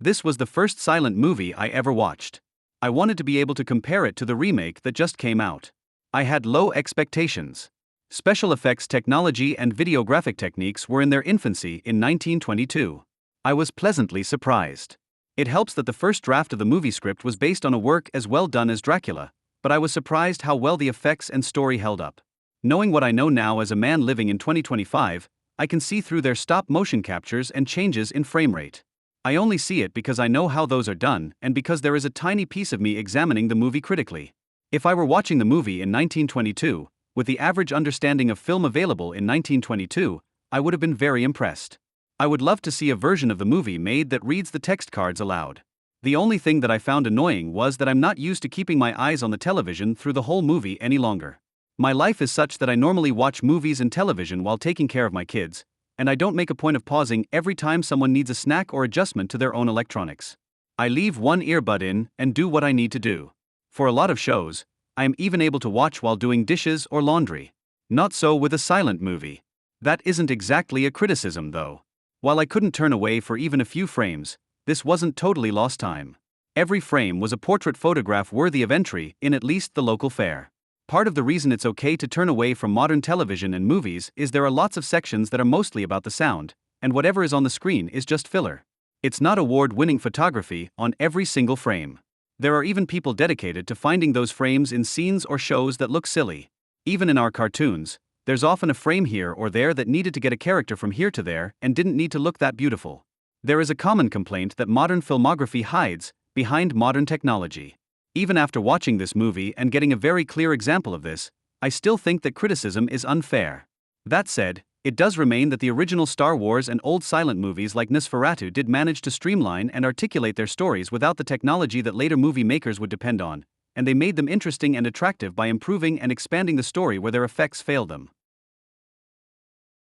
This was the first silent movie I ever watched. I wanted to be able to compare it to the remake that just came out. I had low expectations. Special effects technology and videographic techniques were in their infancy in 1922. I was pleasantly surprised. It helps that the first draft of the movie script was based on a work as well done as Dracula, but I was surprised how well the effects and story held up. Knowing what I know now as a man living in 2025, I can see through their stop-motion captures and changes in frame rate. I only see it because I know how those are done and because there is a tiny piece of me examining the movie critically. If I were watching the movie in 1922, with the average understanding of film available in 1922, I would have been very impressed. I would love to see a version of the movie made that reads the text cards aloud. The only thing that I found annoying was that I'm not used to keeping my eyes on the television through the whole movie any longer. My life is such that I normally watch movies and television while taking care of my kids, and I don't make a point of pausing every time someone needs a snack or adjustment to their own electronics. I leave one earbud in and do what I need to do. For a lot of shows, I am even able to watch while doing dishes or laundry. Not so with a silent movie. That isn't exactly a criticism though. While I couldn't turn away for even a few frames, this wasn't totally lost time. Every frame was a portrait photograph worthy of entry in at least the local fair. Part of the reason it's okay to turn away from modern television and movies is there are lots of sections that are mostly about the sound, and whatever is on the screen is just filler. It's not award-winning photography on every single frame. There are even people dedicated to finding those frames in scenes or shows that look silly. Even in our cartoons, there's often a frame here or there that needed to get a character from here to there and didn't need to look that beautiful. There is a common complaint that modern filmography hides behind modern technology. Even after watching this movie and getting a very clear example of this, I still think that criticism is unfair. That said, it does remain that the original Star Wars and old silent movies like Nosferatu did manage to streamline and articulate their stories without the technology that later movie makers would depend on, and they made them interesting and attractive by improving and expanding the story where their effects failed them.